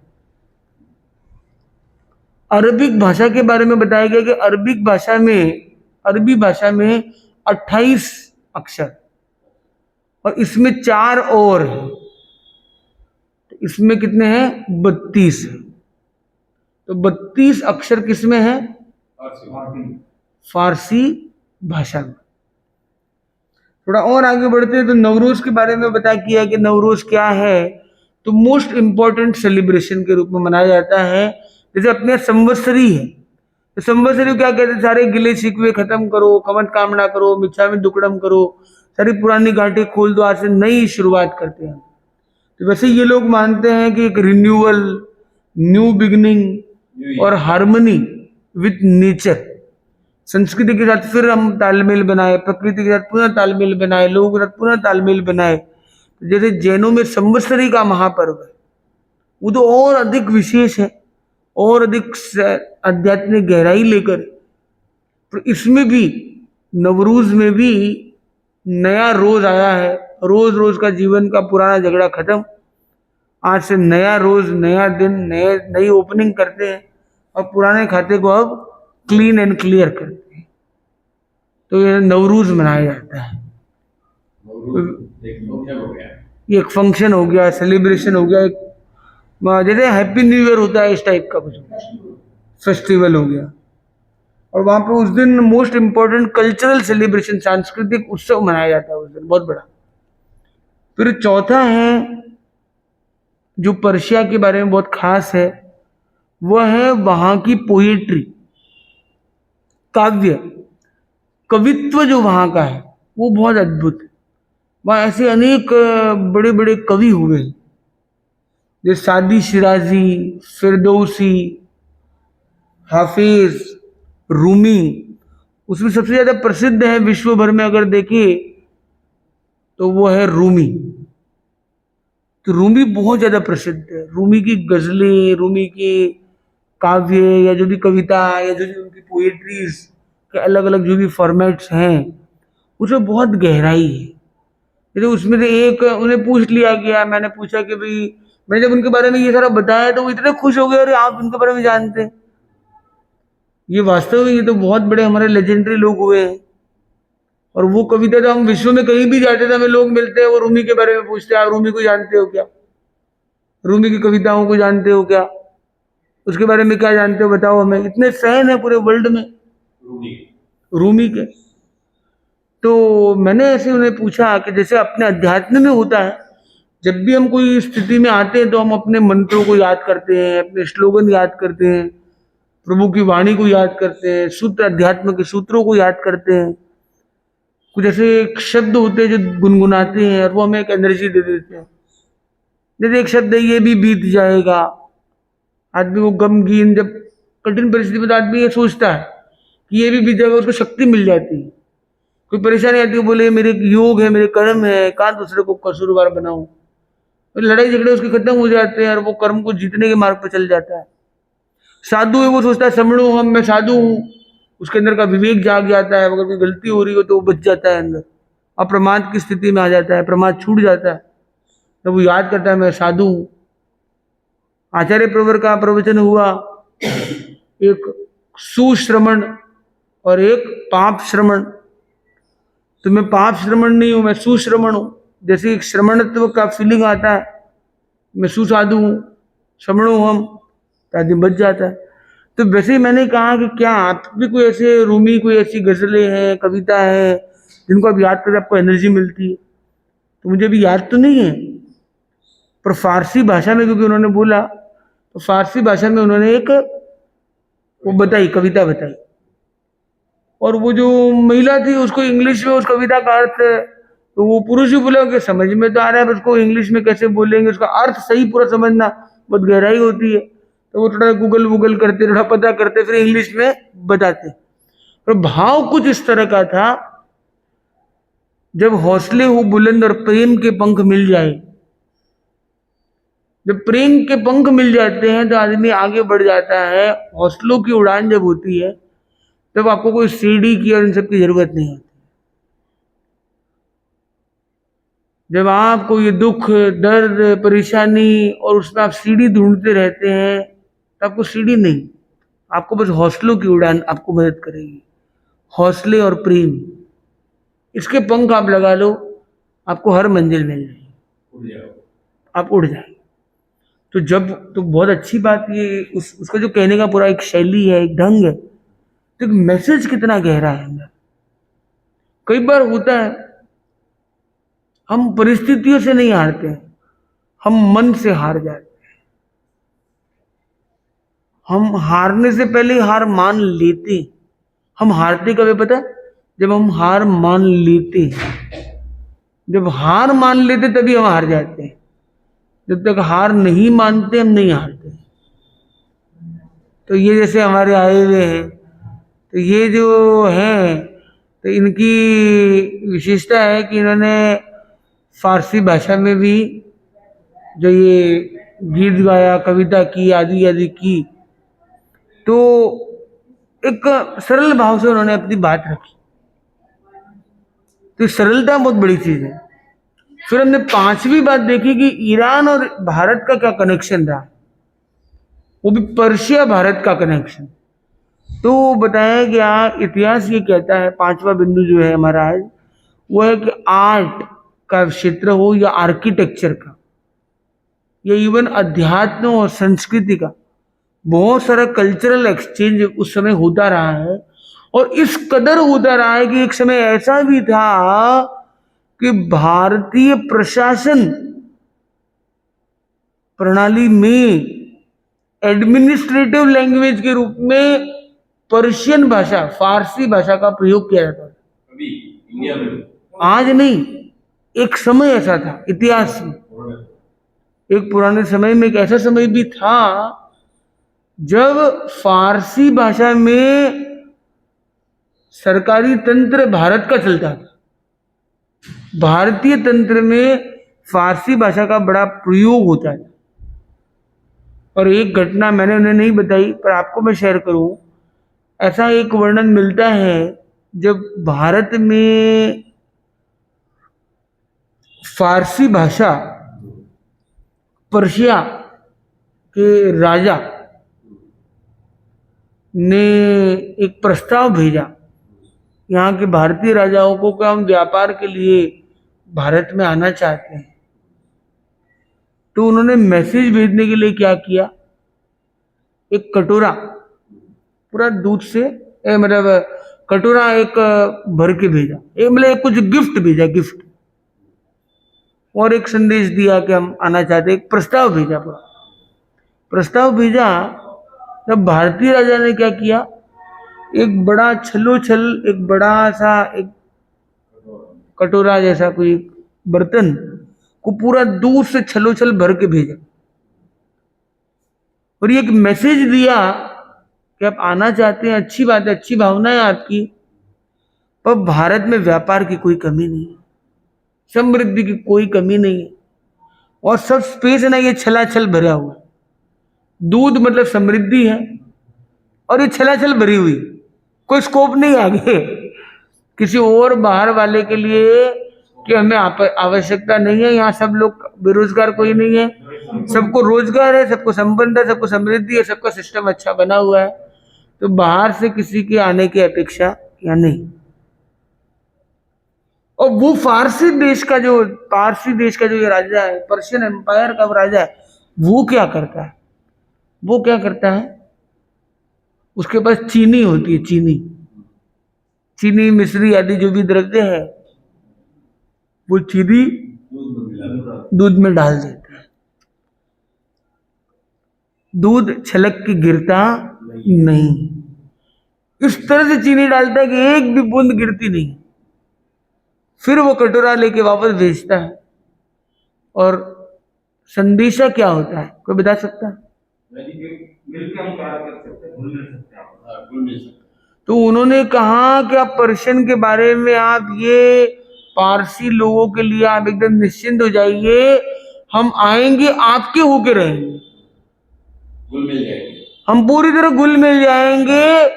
अरबिक भाषा के बारे में बताया गया कि अरबी भाषा में 28 अक्षर, और इसमें 4 और है, तो इसमें कितने हैं? 32 है। तो 32 अक्षर किसमें है? फारसी भाषा में। थोड़ा और आगे बढ़ते हैं तो नवरोज के बारे में बता किया कि नवरोज क्या है। तो मोस्ट इंपॉर्टेंट सेलिब्रेशन के रूप में मनाया जाता है। जैसे अपने संवत्सरी है, तो संवत्सरी क्या कहते हैं? सारे गिले शिकवे खत्म करो, कमत कामना करो, मिच्छामि दुक्कडम करो, सारी पुरानी घाटी खोल दो, आज से नई शुरुआत करते हैं। तो वैसे ये लोग मानते हैं कि एक रिन्यूअल, न्यू बिगिनिंग और हार्मनी विथ नेचर, संस्कृति के साथ फिर हम तालमेल बनाए, प्रकृति के साथ पुनः तालमेल बनाए, लोगों के साथ पुनः तालमेल बनाए। तो जैसे जैनों में संवत्सरी का महापर्व है, वो तो और अधिक विशेष है, और अधिक आध्यात्मिक गहराई लेकर। तो इसमें भी नवरूज में भी नया रोज आया है, रोज रोज का जीवन का पुराना झगड़ा खत्म, आज से नया रोज, नया दिन, नई ओपनिंग करते हैं और पुराने खाते को अब क्लीन एंड क्लियर करते हैं। तो ये नवरूज मनाया जाता है। ये एक फंक्शन हो गया, सेलिब्रेशन हो गया, एक जैसे हैप्पी न्यू ईयर होता है इस टाइप का कुछ फेस्टिवल हो गया। और वहां पे उस दिन मोस्ट इंपॉर्टेंट कल्चरल सेलिब्रेशन, सांस्कृतिक उत्सव मनाया जाता है उस दिन, बहुत बड़ा। फिर चौथा है जो पर्शिया के बारे में बहुत खास है, वह है वहां की पोएट्री, काव्य, कवित्व जो वहां का है वो बहुत अद्भुत है। वहां ऐसे अनेक बड़े बड़े कवि हुए, जैसे सादी शिराजी, फिरदौसी, हाफिज, रूमी। उसमें सबसे ज्यादा प्रसिद्ध है विश्व भर में अगर देखिए तो वो है रूमी। तो रूमी बहुत ज्यादा प्रसिद्ध है। रूमी की गजलें, रूमी के काव्य या जो भी कविता या जो भी उनकी पोएट्रीज के अलग अलग जो भी फॉर्मेट्स हैं, उसमें बहुत गहराई है। जैसे उसमें से एक उन्हें पूछ लिया गया, मैंने पूछा कि भाई, मैंने जब उनके बारे में ये सारा बताया तो वो इतने खुश हो गए, अरे आप उनके बारे में जानते हैं? ये वास्तव में ये तो बहुत बड़े हमारे लेजेंडरी लोग हुए हैं। और वो कविता तो हम विश्व में कहीं भी जाते थे, हमें लोग मिलते हैं, वो रूमी के बारे में पूछते हैं, आप रूमी को जानते हो क्या? रूमी की कविताओं को जानते हो क्या? उसके बारे में क्या जानते हो बताओ हमें। इतने फैन है पूरे वर्ल्ड में रूमी के। तो मैंने ऐसे उन्हें पूछा कि जैसे अपने अध्यात्म में होता है, जब भी हम कोई स्थिति में आते हैं तो हम अपने मंत्रों को याद करते हैं, अपने स्लोगन याद करते हैं, प्रभु की वाणी को याद करते हैं, सूत्र, अध्यात्म के सूत्रों को याद करते हैं। कुछ ऐसे शब्द होते हैं जो गुनगुनाते हैं और वो हमें एक एनर्जी दे देते हैं। जैसे एक शब्द है, ये भी बीत जाएगा। आदमी को गमगीन जब कठिन परिस्थिति में तो आदमी ये सोचता है कि ये भी बीत जाएगा, उसको शक्ति मिल जाती है। कोई परेशानी आती है, बोले मेरे योग है, मेरे कर्म है, कहाँ दूसरे को कसूरवार बनाऊं। तो लड़ाई झगड़े उसके खत्म हो जाते हैं और वो कर्म को जीतने के मार्ग पर चल जाता है। साधु है, वो सोचता है समणु हम, मैं साधु हूँ, उसके अंदर का विवेक जाग जाता है। अगर कोई गलती हो रही हो तो वो बच जाता है, अंदर अप्रमाद की स्थिति में आ जाता है, प्रमाद छूट जाता है। तो वो याद करता है मैं साधु हूँ। आचार्य प्रवर का प्रवचन हुआ, एक सुश्रमण और एक पाप श्रमण। तो मैं पाप श्रमण नहीं हूं, मैं सुश्रमण हूं। जैसे एक श्रमणत्व का फीलिंग आता है, मैं सुसाधु हूं, श्रमणो हम, तो आदमी बच जाता है। तो वैसे ही मैंने कहा कि क्या आप भी कोई ऐसे रूमी, कोई ऐसी गजलें हैं, कविता है जिनको आप याद करके आपको एनर्जी मिलती है? तो मुझे भी याद तो नहीं है, पर फारसी भाषा में क्योंकि उन्होंने बोला, तो फारसी भाषा में उन्होंने एक वो बताई, कविता बताई। और वो जो महिला थी उसको इंग्लिश में उस कविता का अर्थ, तो वो पुरुष ही बोला कि समझ में तो आ रहा है, उसको इंग्लिश में कैसे बोलेंगे, उसका अर्थ सही पूरा समझना बहुत गहराई होती है। तो वो थोड़ा गूगल करते, थोड़ा पता करते, फिर इंग्लिश में बताते। पर भाव कुछ इस तरह का था, जब हौसले हो बुलंद और प्रेम के पंख मिल जाए, जब प्रेम के पंख मिल जाते हैं तो आदमी आगे बढ़ जाता है। हौसलों की उड़ान जब होती है तब आपको कोई सीढ़ी की और इन सब की जरूरत नहीं होती। जब आपको ये दुख, दर्द, परेशानी और उसमें आप सीढ़ी ढूंढते रहते हैं, तो आपको सीढ़ी नहीं, आपको बस हौसलों की उड़ान आपको मदद करेगी। हौसले और प्रेम, इसके पंख आप लगा लो, आपको हर मंजिल मिल जाएगी, आप उड़ जाएंगे। तो जब, तो बहुत अच्छी बात ये उसका जो कहने का पूरा एक शैली है, एक ढंग है, तो एक मैसेज कितना गहरा है अंदर। कई बार होता है हम परिस्थितियों से नहीं हारते हैं, हम मन से हार जाते हैं। हम हारने से पहले हार मान लेते हैं। हम हारते कब है पता है? जब हम हार मान लेते हैं। जब हार मान लेते तभी हम हार जाते हैं। जब तक हार नहीं मानते हम नहीं हारते। तो ये जैसे हमारे आए हुए हैं, तो ये जो हैं, तो इनकी विशेषता है कि इन्होंने फारसी भाषा में भी जो ये गीत गाया, कविता की, आदि आदि की, तो एक सरल भाव से उन्होंने अपनी बात रखी। तो सरलता बहुत बड़ी चीज है। फिर हमने पांचवी बात देखी कि ईरान और भारत का क्या कनेक्शन रहा, वो भी पर्शिया भारत का कनेक्शन। तो बताया गया, इतिहास ये कहता है, पांचवा बिंदु जो है हमारा आज, वो है कि आर्ट का क्षेत्र हो या आर्किटेक्चर का, या इवन अध्यात्म और संस्कृति का, बहुत सारा कल्चरल एक्सचेंज उस समय होता रहा है। और इस कदर होता रहा है कि एक समय ऐसा भी था कि भारतीय प्रशासन प्रणाली में एडमिनिस्ट्रेटिव लैंग्वेज के रूप में पर्शियन भाषा, फारसी भाषा का प्रयोग किया जाता था। अभी इंडिया में आज नहीं, एक समय ऐसा था इतिहास में, एक पुराने समय में एक ऐसा समय भी था जब फारसी भाषा में सरकारी तंत्र भारत का चलता था। भारतीय तंत्र में फारसी भाषा का बड़ा प्रयोग होता है। और एक घटना मैंने उन्हें नहीं बताई, पर आपको मैं शेयर करूं, ऐसा एक वर्णन मिलता है जब भारत में फारसी भाषा पर्शिया के राजा ने एक प्रस्ताव भेजा यहाँ के भारतीय राजाओं को कि हम व्यापार के लिए भारत में आना चाहते हैं। तो उन्होंने मैसेज भेजने के लिए क्या किया, एक कटोरा पूरा दूध से, मतलब कटोरा एक भर के भेजा, एक मतलब कुछ गिफ्ट भेजा, गिफ्ट, और एक संदेश दिया कि हम आना चाहते, एक प्रस्ताव भेजा, पूरा प्रस्ताव भेजा। तब भारतीय राजा ने क्या किया, एक बड़ा छलोछल, एक बड़ा सा एक कटोरा जैसा कोई बर्तन को पूरा दूध से छलोछल भर के भेजा, और ये एक मैसेज दिया कि आप आना चाहते हैं, अच्छी बात है, अच्छी भावना है आपकी, पर भारत में व्यापार की कोई कमी नहीं है, समृद्धि की कोई कमी नहीं है, और सब स्पेस है ना ये छलाछल भरा हुआ है। दूध मतलब समृद्धि है, और ये छलाछल भरी हुई, कोई स्कोप नहीं आगे किसी और बाहर वाले के लिए कि हमें आवश्यकता नहीं है, यहाँ सब लोग बेरोजगार कोई नहीं है, सबको रोजगार है, सबको संपन्न है, सबको समृद्धि है, सबका सिस्टम अच्छा बना हुआ है, तो बाहर से किसी के आने की अपेक्षा या नहीं। और वो पारसी देश का जो ये राजा है, पर्शियन एम्पायर का राजा है, वो क्या करता है, वो क्या करता है, उसके पास चीनी होती है, चीनी मिश्री आदि जो भी द्रव्य है वो चीनी दूध में डाल देता है, दूध छलक के गिरता नहीं, इस तरह से चीनी डालता है कि एक भी बूंद गिरती नहीं, फिर वो कटोरा लेके वापस भेजता है। और संदेशा क्या होता है, कोई बता सकता है? तो उन्होंने कहा कि आप पर्शियन के बारे में, आप ये पारसी लोगों के लिए आप एकदम निश्चिंत हो जाइए, हम आएंगे आपके होके रहेंगे, घुल मिल जाएंगे, हम पूरी तरह घुल मिल जाएंगे,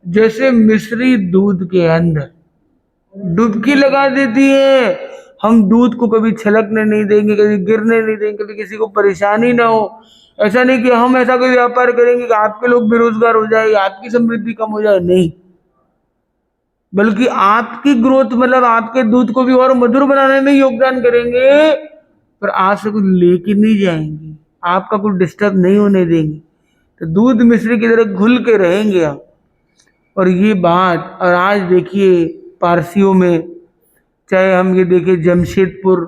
जैसे मिश्री दूध के अंदर डुबकी लगा देती है, हम दूध को कभी छलकने नहीं देंगे, कभी गिरने नहीं देंगे, कभी किसी को परेशानी ना हो। ऐसा नहीं कि हम ऐसा कोई व्यापार करेंगे कि आपके लोग बेरोजगार हो जाए, आपकी समृद्धि कम हो जाए, नहीं, बल्कि आपकी ग्रोथ मतलब आपके दूध को भी और मधुर बनाने में योगदान करेंगे, पर आपसे कुछ लेके नहीं जाएंगे, आपका कुछ डिस्टर्ब नहीं होने देंगे, तो दूध मिश्री की तरह घुल के रहेंगे आप। और ये बात, और आज देखिए पारसियों में, चाहे हम ये देखिए जमशेदपुर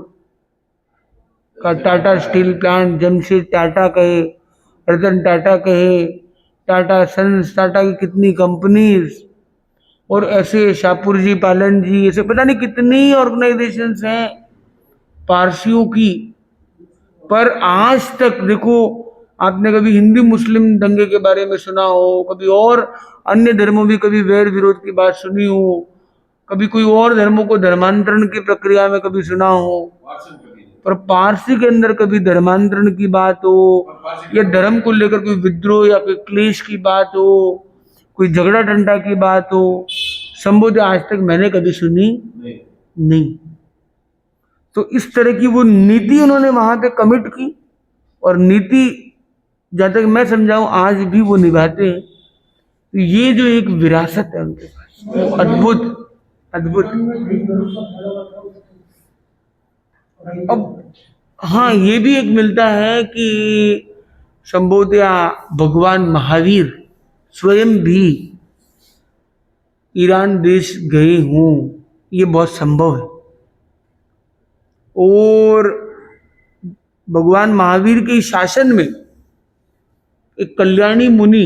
का टाटा स्टील प्लांट, जमशेद टाटा कहे, रतन टाटा कहे, टाटा सन्स, टाटा की कितनी कंपनीज, और ऐसे शाहपुर जी, पालन जी, ऐसे पता नहीं कितनी ऑर्गेनाइजेशंस हैं पारसियों की, पर आज तक देखो, आपने कभी हिंदू मुस्लिम दंगे के बारे में सुना हो, कभी और अन्य धर्मों भी कभी वैर विरोध की बात सुनी हो, कभी कोई और धर्मों को धर्मांतरण की प्रक्रिया में कभी सुना हो, पर पारसी के अंदर कभी धर्मांतरण की बात हो, या धर्म को लेकर कोई विद्रोह या कोई क्लेश की बात हो, कोई झगड़ा टंटा की बात हो, संबोधन आज तक मैंने कभी सुनी नहीं। तो इस तरह की वो नीति उन्होंने वहां पे कमिट की, और नीति जहां तक मैं समझाऊं आज भी वो निभाते हैं। तो ये जो एक विरासत है उनके पास, वो अद्भुत अद्भुत। अब हाँ, ये भी एक मिलता है कि संबोधिया भगवान महावीर स्वयं भी ईरान देश गए हों, ये बहुत संभव है। और भगवान महावीर के शासन में एक कल्याणी मुनि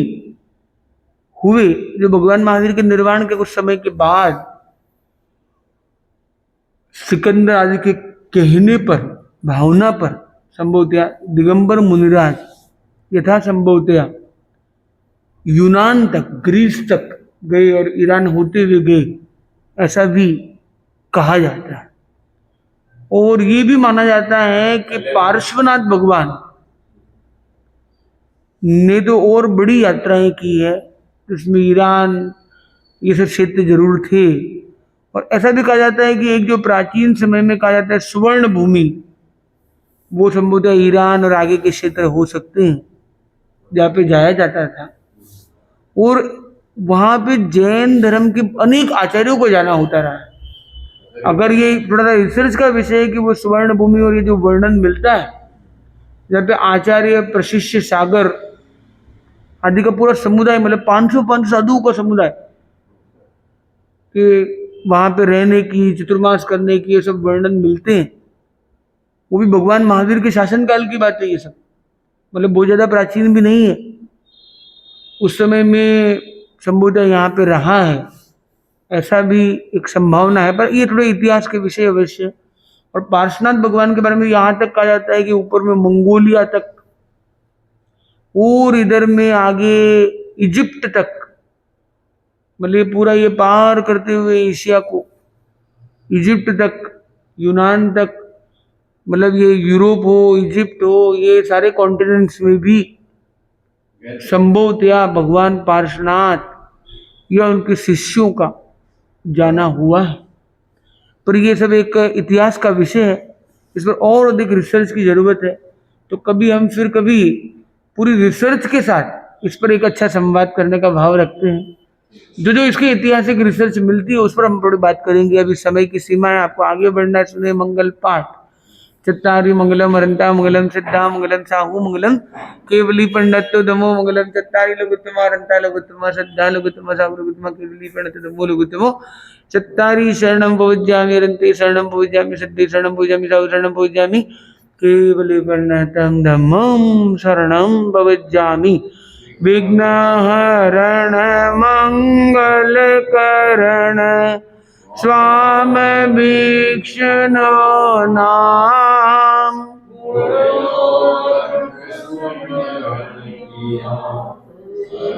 हुए, जो भगवान महावीर के निर्वाण के कुछ समय के बाद सिकंदर आदि के कहने पर, भावना पर संभवतया दिगंबर मुनिराज यथा संभवतया यूनान तक, ग्रीस तक गए और ईरान होते हुए गए, ऐसा भी कहा जाता है। और ये भी माना जाता है कि पार्श्वनाथ भगवान ने तो और बड़ी यात्राएं की है, जिसमें ईरान ये सब क्षेत्र जरूर थे। और ऐसा भी कहा जाता है कि एक जो प्राचीन समय में कहा जाता है स्वर्ण भूमि, वो संभवतः ईरान और आगे के क्षेत्र हो सकते हैं जहाँ पे जाया जाता था। और वहां पे जैन धर्म के अनेक आचार्यों को जाना होता रहा। अगर ये थोड़ा सा रिसर्च का विषय है कि वो स्वर्ण भूमि और ये जो वर्णन मिलता है, जहाँ पे आचार्य, प्रशिष्य, सागर आदि का पूरा समुदाय, मतलब 500 साधुओं का समुदाय, कि वहां पे रहने की, चतुर्मास करने की, ये सब वर्णन मिलते हैं। वो भी भगवान महावीर के शासनकाल की बात है ये सब, मतलब बहुत ज्यादा प्राचीन भी नहीं है। उस समय में संबोधन यहाँ पे रहा है, ऐसा भी एक संभावना है, पर ये थोड़े इतिहास के विषय अवश्य। और पार्श्वनाथ भगवान के बारे में यहाँ तक कहा जाता है कि ऊपर में मंगोलिया तक और इधर में आगे इजिप्ट तक मतलब ये पूरा ये पार करते हुए एशिया को, इजिप्ट तक, यूनान तक, मतलब ये यूरोप हो, इजिप्ट हो, ये सारे कॉन्टिनेंट्स में भी संभवतया भगवान पार्श्वनाथ या उनके शिष्यों का जाना हुआ है। पर ये सब एक इतिहास का विषय है, इस पर और अधिक रिसर्च की जरूरत है। तो कभी हम फिर कभी पूरी रिसर्च के साथ इस पर एक अच्छा संवाद करने का भाव रखते हैं। जो जो इसकी ऐतिहासिक रिसर्च मिलती है उस पर हम थोड़ी बात करेंगे। अभी समय की सीमा है, आपको आगे बढ़ना है। सुने मंगल पाठ। चत्तारि मंगलम अरंता मंगलम सिद्धा मंगलम साहू मंगलम केवली पंडितो दमो मंगलम चत्तारि लघुत्तम अरंता लघुत्तम सिद्धा लघुत्तम साहू लघुत्तम केवली पंडितो दमो लघुत्तमो चत्तारि शरणं भवज्यामि अरन्ते शरणं भवज्यामि सिद्धे शरणं भवज्यामि साहू शरणं भवज्यामि केवली पंडितं धम्मं शरणं भवज्यामि। विघ्नहरण मंगलकरण स्वामी भीक्षणो नाम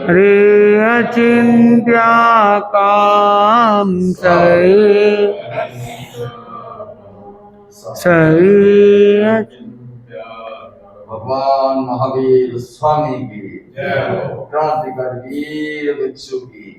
हरे अचिंत्या काम सही भगवान महावीर स्वामी की, क्रांतिकारी वीर भिक्षु की।